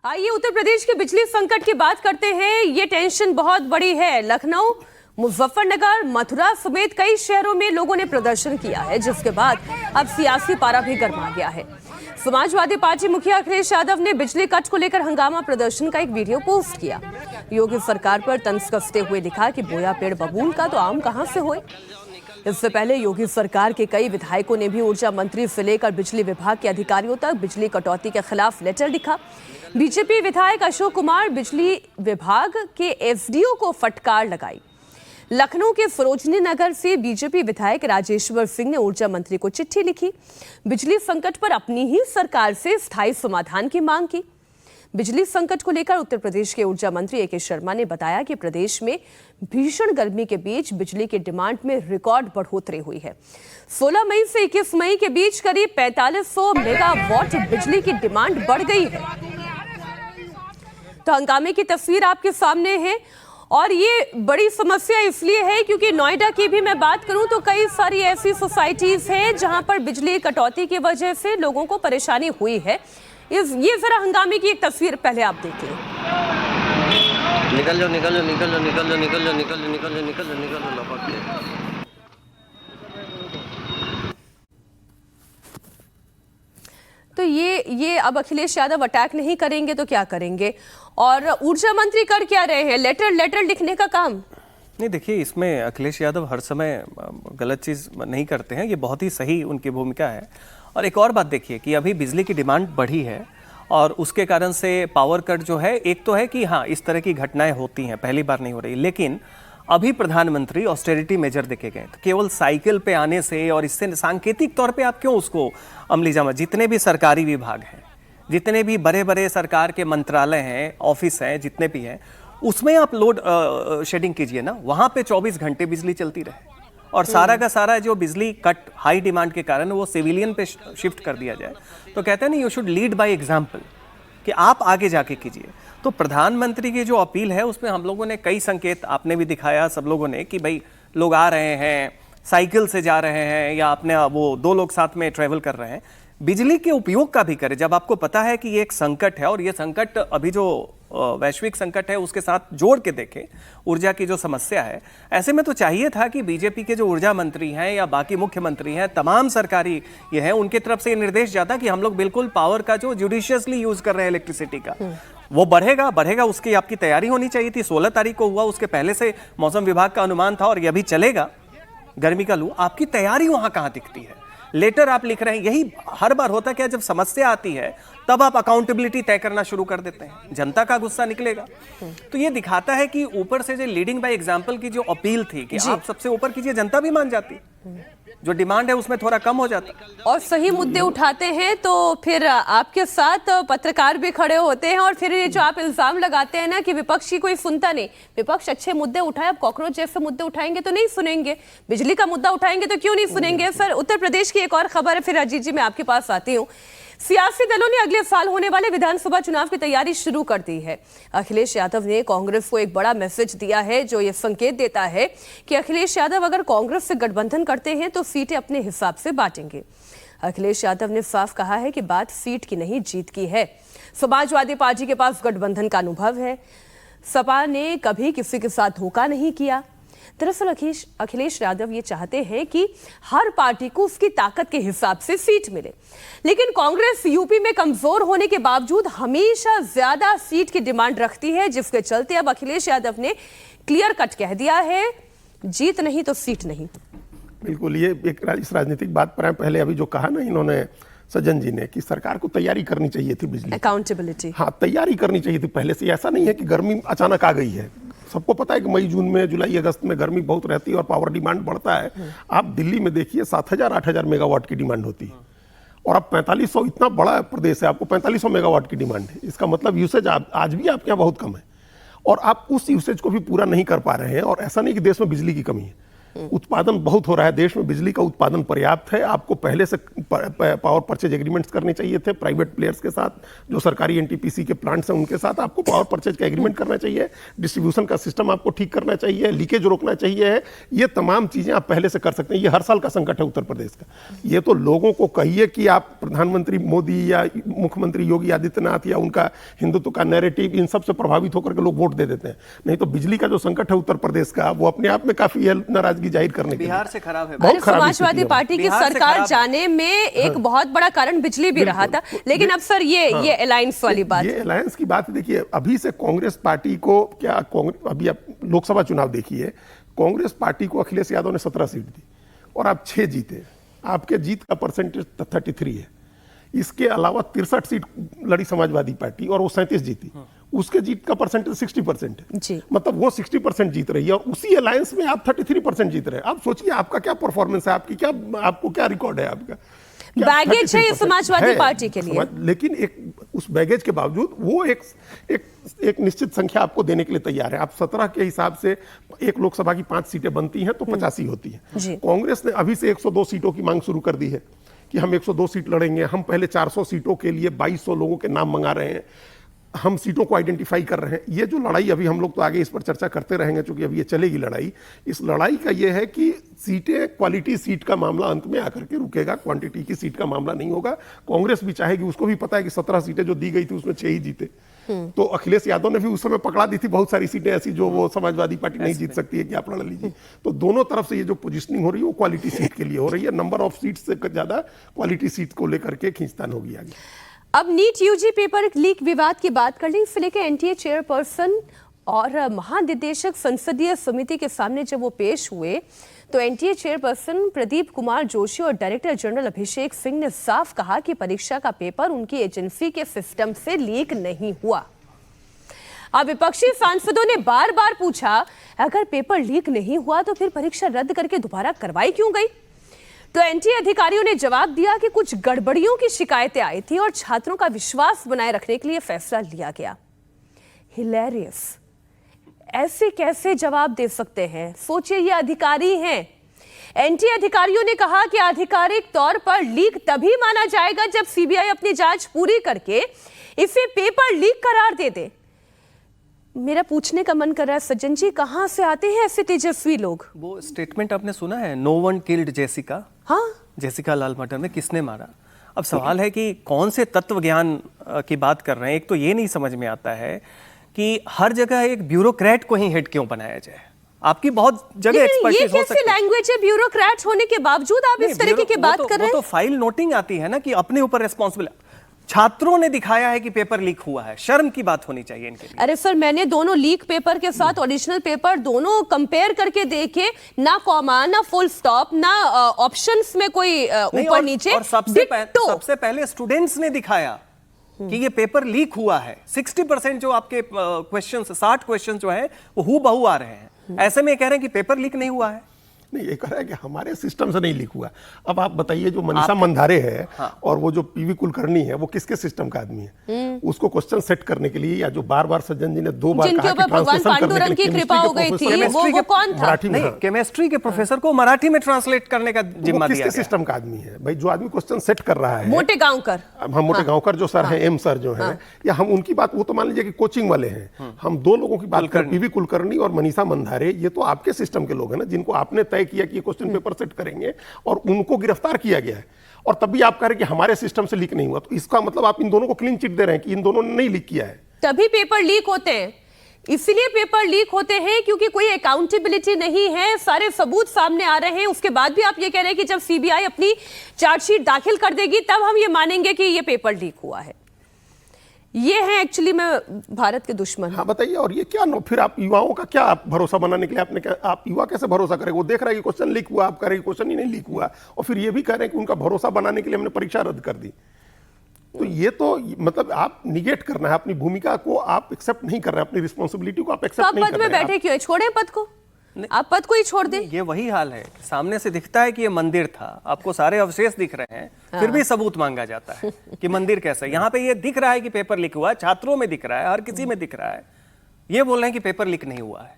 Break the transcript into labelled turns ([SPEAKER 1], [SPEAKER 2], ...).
[SPEAKER 1] आइए उत्तर प्रदेश के बिजली संकट की बात करते हैं। ये टेंशन बहुत बड़ी है। लखनऊ, मुजफ्फरनगर, मथुरा समेत कई शहरों में लोगों ने प्रदर्शन किया है, जिसके बाद अब सियासी पारा भी गर्मा गया है। समाजवादी पार्टी मुखिया अखिलेश यादव ने बिजली कट को लेकर हंगामा प्रदर्शन का एक वीडियो पोस्ट किया। योगी सरकार पर तंज कसते हुए लिखा कि बोया पेड़ बबूल का तो आम कहां से होए। इससे पहले योगी सरकार के कई विधायकों ने भी ऊर्जा मंत्री से लेकर बिजली विभाग के अधिकारियों तक बिजली कटौती के खिलाफ लेटर लिखा। बीजेपी विधायक अशोक कुमार बिजली विभाग के एसडीओ को फटकार लगाई। लखनऊ के सरोजनी नगर से बीजेपी विधायक राजेश्वर सिंह ने ऊर्जा मंत्री को चिट्ठी लिखी। बिजली संकट पर अपनी ही सरकार से स्थायी समाधान की मांग की। बिजली संकट को लेकर उत्तर प्रदेश के ऊर्जा मंत्री ए के शर्मा ने बताया कि प्रदेश में भीषण गर्मी के बीच बिजली की डिमांड में रिकॉर्ड बढ़ोतरी हुई है। 16 मई से 21 मई के बीच करीब 4500 मेगावाट बिजली की डिमांड बढ़ गई है। तो हंगामे की तस्वीर आपके सामने है और ये बड़ी समस्या इसलिए है क्योंकि नोएडा की भी मैं बात करूं तो कई सारी ऐसी सोसाइटीज हैं जहां पर बिजली कटौती की वजह से लोगों को परेशानी हुई है। ये जरा हंगामे की एक तस्वीर पहले आप देखिए।
[SPEAKER 2] निकल लो लपक के।
[SPEAKER 1] तो ये अब अखिलेश यादव अटैक नहीं करेंगे तो क्या करेंगे? और ऊर्जा मंत्री कर क्या रहे हैं? लेटर लिखने का काम।
[SPEAKER 3] नहीं, देखिए, इसमें अखिलेश यादव हर समय गलत चीज़ नहीं करते हैं। ये बहुत ही सही उनकी भूमिका है। और एक और बात देखिए कि अभी बिजली की डिमांड बढ़ी है और उसके कारण से पावर कट जो है, एक तो है कि हाँ, इस तरह की घटनाएं होती हैं, पहली बार नहीं हो रही, लेकिन अभी प्रधानमंत्री ऑस्टेरिटी मेजर देखे गए। तो केवल साइकिल पे आने से और इससे सांकेतिक तौर पे आप क्यों उसको अमली जामा, जितने भी सरकारी विभाग हैं, जितने भी बड़े बड़े सरकार के मंत्रालय हैं, ऑफिस हैं, जितने भी हैं, उसमें आप लोड शेडिंग कीजिए ना, वहाँ पे 24 घंटे बिजली चलती रहे और सारा का सारा जो बिजली कट हाई डिमांड के कारण वो सिविलियन पे शिफ्ट कर दिया जाए। तो कहते हैं ना, you should lead by example, कि आप आगे जाके कीजिए। तो प्रधानमंत्री की जो अपील है उसमें हम लोगों ने कई संकेत, आपने भी दिखाया सब लोगों ने, कि भाई लोग आ रहे हैं, साइकिल से जा रहे हैं या अपने वो 2 लोग साथ में ट्रेवल कर रहे हैं। बिजली के उपयोग का भी करें। जब आपको पता है कि ये एक संकट है और ये संकट अभी जो वैश्विक संकट है उसके साथ जोड़ के देखें ऊर्जा की जो समस्या है, ऐसे में तो चाहिए था कि बीजेपी के जो ऊर्जा मंत्री हैं या बाकी मुख्यमंत्री हैं, तमाम सरकारी ये हैं, उनके तरफ से ये निर्देश जाता कि हम लोग बिल्कुल पावर का जो जुडिशियसली यूज कर रहे हैं इलेक्ट्रिसिटी का, वो बढ़ेगा, उसकी आपकी तैयारी होनी चाहिए थी। 16 तारीख को हुआ, उसके पहले से मौसम विभाग का अनुमान था और ये अभी चलेगा गर्मी का लू। आपकी तैयारी वहां कहां दिखती है? लेटर आप लिख रहे हैं। यही हर बार होता क्या, जब समस्या आती है तब आप अकाउंटेबिलिटी तय करना शुरू कर देते हैं, जनता का गुस्सा निकलेगा। तो ये दिखाता है कि ऊपर से जो लीडिंग बाय एग्जांपल की जो अपील थी कि आप सबसे ऊपर कीजिए, जनता भी मान जाती, जो डिमांड है उसमें थोड़ा कम हो जाता।
[SPEAKER 1] और सही मुद्दे उठाते हैं तो फिर आपके साथ पत्रकार भी खड़े होते हैं और फिर ये जो आप इल्जाम लगाते हैं ना कि विपक्ष की कोई सुनता नहीं, विपक्ष अच्छे मुद्दे उठाए, अब कॉकरोच जैसे मुद्दे उठाएंगे तो नहीं सुनेंगे, बिजली का मुद्दा उठाएंगे तो क्यों नहीं सुनेंगे? सर, उत्तर प्रदेश की एक और खबर है, फिर अजीत जी मैं आपके पास आती हूँ। सियासी दलों ने अगले साल होने वाले विधानसभा चुनाव की तैयारी शुरू कर दी है। अखिलेश यादव ने कांग्रेस को एक बड़ा मैसेज दिया है जो ये संकेत देता है कि अखिलेश यादव अगर कांग्रेस से गठबंधन करते हैं तो सीटें अपने हिसाब से बांटेंगे। अखिलेश यादव ने साफ कहा है कि बात सीट की नहीं, जीत की है। समाजवादी पार्टी के पास गठबंधन का अनुभव है। सपा ने कभी किसी के साथ धोखा नहीं किया। दरअसल अखिलेश यादव ये चाहते हैं कि हर पार्टी को उसकी ताकत के हिसाब से सीट मिले, लेकिन कांग्रेस यूपी में कमजोर होने के बावजूद हमेशा ज्यादा सीट की डिमांड रखती है, जिसके चलते अब अखिलेश यादव ने क्लियर कट कह दिया है, जीत नहीं तो सीट नहीं।
[SPEAKER 4] बिल्कुल, ये एक इस राजनीतिक बात पर पहले अभी जो कहा ना इन्होंने, सज्जन जी ने, कि सरकार को तैयारी करनी चाहिए थी बिजली,
[SPEAKER 1] अकाउंटेबिलिटी।
[SPEAKER 4] हाँ, तैयारी करनी चाहिए थी पहले से। ऐसा नहीं है कि गर्मी अचानक आ गई है। सबको पता है कि मई जून में, जुलाई अगस्त में गर्मी बहुत रहती है और पावर डिमांड बढ़ता है। आप दिल्ली में देखिए 7,000-8,000 मेगावाट की डिमांड होती है और अब 4500, इतना बड़ा प्रदेश है, आपको 4500 मेगावाट की डिमांड है। इसका मतलब यूसेज आज भी आपके यहाँ बहुत कम है और आप उस यूसेज को भी पूरा नहीं कर पा रहे हैं। और ऐसा नहीं कि देश में बिजली की कमी है, उत्पादन बहुत हो रहा है देश में, बिजली का उत्पादन पर्याप्त है। आपको पहले से पावर परचेज एग्रीमेंट्स करने चाहिए थे प्राइवेट प्लेयर्स के साथ, जो सरकारी एनटीपीसी के प्लांट्स हैं उनके साथ आपको पावर परचेज का एग्रीमेंट करना चाहिए, डिस्ट्रीब्यूशन का सिस्टम आपको ठीक करना चाहिए, लीकेज रोकना चाहिए। ये तमाम चीजें आप पहले से कर सकते हैं। ये हर साल का संकट है उत्तर प्रदेश का। ये तो लोगों को कहिए कि आप प्रधानमंत्री मोदी या मुख्यमंत्री योगी आदित्यनाथ या उनका हिंदुत्व का नैरेटिव, इन सब से प्रभावित होकर के लोग वोट दे देते हैं। नहीं तो बिजली का जो संकट है उत्तर प्रदेश का, वो अपने आप में काफी नाराजगी जाहिर करने के लिए
[SPEAKER 3] बिहार से खराब है।
[SPEAKER 4] बहुत खराब
[SPEAKER 1] समाजवादी
[SPEAKER 4] स्थिति है।
[SPEAKER 1] पार्टी की
[SPEAKER 3] बिहार से
[SPEAKER 1] सरकार
[SPEAKER 3] खराब।
[SPEAKER 1] जाने में एक बहुत बड़ा कारण बिजली भी रहा था, लेकिन अब सर ये अलायंस वाली बात,
[SPEAKER 4] ये अलायंस की बात देखिए, अभी से कांग्रेस पार्टी को क्या, अभी आप लोकसभा चुनाव देखिए, कांग्रेस पार्टी को अखिलेश यादव ने 17 सीट दी और आप 6 जीते। आपके जीत का परसेंटेज 33 है। इसके अलावा 63 सीट लड़ी समाजवादी पार्टी और वो 37 जीती। उसके जीत का परसेंटेज 60% है।
[SPEAKER 1] जी।
[SPEAKER 4] मतलब वो 60% जीत रही है और उसी अलायंस में आप 33% जीत रहे हैं। आप सोचिए आपका क्या परफॉर्मेंस है, आपको क्या रिकॉर्ड है आपका। क्या
[SPEAKER 1] बैगेज है ये
[SPEAKER 4] 33%
[SPEAKER 1] समाजवादी
[SPEAKER 4] है
[SPEAKER 1] पार्टी के लिए।
[SPEAKER 4] लेकिन उस बैगेज के बावजूद वो एक निश्चित संख्या आपको देने के लिए तैयार है। आप 17 के हिसाब से एक लोकसभा की 5 सीटें बनती हैं तो 85 होती हैं। कांग्रेस ने अभी से 102 सीटों की मांग शुरू कर दी है कि हम 102 सीट लड़ेंगे। हम पहले 400 सीटों के लिए 2200 लोगों के नाम मंगा रहे हैं। हम सीटों को आइडेंटिफाई कर रहे हैं। ये जो लड़ाई, अभी हम लोग तो आगे इस पर चर्चा करते रहेंगे क्योंकि अभी ये चलेगी लड़ाई। इस लड़ाई का ये है कि सीटें, क्वालिटी सीट का मामला अंत में आकर के रुकेगा, क्वांटिटी की सीट का मामला नहीं होगा। कांग्रेस भी चाहेगी, उसको भी पता है कि 17 सीटें जो दी गई थी उसमें 6 ही जीते। तो अखिलेश यादव ने भी उस समय पकड़ा दी थी बहुत सारी सीटें ऐसी जो वो समाजवादी पार्टी नहीं जीत सकती है कि आप लड़ लीजिए। तो दोनों तरफ से ये जो पोजिशनिंग हो रही है वो क्वालिटी सीट के लिए हो रही है। नंबर ऑफ सीट से ज्यादा क्वालिटी सीट को लेकर के खींचतान होगी आगे।
[SPEAKER 1] अब नीट यूजी पेपर लीक विवाद की बात कर ली। इससे लेकर एनटीए चेयरपर्सन और महानिदेशक संसदीय समिति के सामने जब वो पेश हुए तो एनटीए चेयरपर्सन प्रदीप कुमार जोशी और डायरेक्टर जनरल अभिषेक सिंह ने साफ कहा कि परीक्षा का पेपर उनकी एजेंसी के सिस्टम से लीक नहीं हुआ। अब विपक्षी सांसदों ने बार बार पूछा, अगर पेपर लीक नहीं हुआ तो फिर परीक्षा रद्द करके दोबारा करवाई क्यों गई? तो एनटीए अधिकारियों ने जवाब दिया कि कुछ गड़बड़ियों की शिकायतें आई थी और छात्रों का विश्वास बनाए रखने के लिए फैसला लिया गया। हिलेरियस, ऐसे कैसे जवाब दे सकते हैं? सोचिए, ये अधिकारी हैं। एनटीए अधिकारियों ने कहा कि आधिकारिक तौर पर लीक तभी माना जाएगा जब सीबीआई अपनी जांच पूरी करके इसे पेपर लीक करार दे दे। मेरा पूछने का मन कर रहा है, सज्जन जी, कहां से आते हैं ऐसे तेजस्वी लोग?
[SPEAKER 3] वो स्टेटमेंट आपने सुना है, नो वन किल्ड जेसिका।
[SPEAKER 1] हाँ,
[SPEAKER 3] जेसिका लाल मर्डर में किसने मारा? अब सवाल है कि कौन से तत्व ज्ञान की बात कर रहे हैं। एक तो ये नहीं समझ में आता है कि हर जगह एक ब्यूरोक्रेट को ही हेड क्यों बनाया जाए। आपकी बहुत जगह एक्सपर्टीज हो सकती है।
[SPEAKER 1] ये कैसी लैंग्वेज है? ब्यूरोक्रेट होने के बावजूद आप इस तरीके की बात कर रहे हैं?
[SPEAKER 3] वो तो फाइल नोटिंग आती है ना कि अपने ऊपर रिस्पॉन्सिबल। छात्रों ने दिखाया है कि पेपर लीक हुआ है, शर्म की बात होनी चाहिए इनके लिए।
[SPEAKER 1] अरे सर, मैंने दोनों लीक पेपर के साथ ओरिजिनल पेपर दोनों कंपेयर करके देखे, ना कॉमा, ना फुल स्टॉप, ना ऑप्शंस में कोई ऊपर नीचे।
[SPEAKER 3] और सबसे पहले स्टूडेंट्स ने दिखाया कि ये पेपर लीक हुआ है। 60% जो आपके क्वेश्चंस, 60 क्वेश्चन जो है वो हूबहू आ रहे हैं। ऐसे में कह रहे हैं कि पेपर लीक नहीं हुआ है।
[SPEAKER 4] नहीं, ये कह रहा है कि हमारे सिस्टम से नहीं लीक हुआ। अब आप बताइए, जो मनीषा मंधारे है और वो जो पीवी कुलकर्णी है, वो किसके सिस्टम का आदमी है? उसको क्वेश्चन सेट करने के लिए, या जो बार बार सज्जन जी ने 2 बार
[SPEAKER 1] जिनके
[SPEAKER 4] कहा
[SPEAKER 1] ऊपर
[SPEAKER 4] कि
[SPEAKER 1] भगवान
[SPEAKER 4] ट्रांसलेशन करने
[SPEAKER 1] पांडुरंग
[SPEAKER 4] के
[SPEAKER 1] की
[SPEAKER 4] लिए
[SPEAKER 1] कृपा हो गई थी, वो कौन था?
[SPEAKER 4] मराठी में।
[SPEAKER 3] केमिस्ट्री के प्रोफेसर को मराठी में ट्रांसलेट करने का जिम्मा दिया
[SPEAKER 4] किसके
[SPEAKER 3] गया।
[SPEAKER 4] सिस्टम का आदमी है भाई? जो आदमी क्वेश्चन सेट कर रहा है,
[SPEAKER 1] मोटे गांवकर।
[SPEAKER 4] हम मोटे गांवकर जो सर हैं, एम सर जो हैं, या हम उनकी बात, वो तो मान लीजिए कि कोचिंग वाले हैं। हम 2 लोगों की बात करें, पीवी कुलकर्णी और मनीषा मंधारे, ये तो आपके सिस्टम के लोग हैं ना, जिनको आपने तय किया कि ये क्वेश्चन पेपर सेट करेंगे और उनको गिरफ्तार किया गया है। और तब भी आप कह रहे हैं कि हमारे सिस्टम से लीक नहीं हुआ। तो इसका मतलब आप इन दोनों को क्लीन चिट दे रहे हैं कि इन दोनों ने नहीं लीक किया है।
[SPEAKER 1] तभी पेपर लीक होते हैं। इसलिए पेपर लीक होते हैं क्योंकि कोई अकाउंटेबिलिटी नहीं है, सारे सबूत सामने आ रहे हैं। उसके बाद भी आप ये कह रहे हैं कि जब सीबीआई अपनी चार्जशीट दाखिल कर देगी तब हम ये मानेंगे कि ये पेपर लीक हुआ है। ये है एक्चुअली में भारत के दुश्मन।
[SPEAKER 4] हाँ बताइए, और ये क्या फिर आप युवाओं का क्या आप भरोसा बनाने के लिए आपने क्या, आप युवा कैसे भरोसा करेंगे? वो देख रहा है कि क्वेश्चन लीक हुआ, आप कह रहे हैं क्वेश्चन ही नहीं लीक हुआ, और फिर ये भी कह रहे हैं कि उनका भरोसा बनाने के लिए हमने परीक्षा रद्द कर दी। तो ये तो मतलब आप निगेट करना है, अपनी भूमिका को आप एक्सेप्ट नहीं कर रहे हैं, अपनी रिस्पॉन्सिबिलिटी को आप एक्सेप्ट नहीं कर रहे हैं।
[SPEAKER 1] पद में बैठे क्यों? छोड़ें पद को, आप पद को ही छोड़ दें।
[SPEAKER 3] ये वही हाल है, सामने से दिखता है कि ये मंदिर था, आपको सारे अवशेष दिख रहे हैं, फिर भी सबूत मांगा जाता है कि मंदिर कैसा है। यहाँ पे ये दिख रहा है कि पेपर लीक हुआ है, छात्रों में दिख रहा है, हर किसी में दिख रहा है, ये बोल रहे हैं कि पेपर लीक नहीं हुआ है।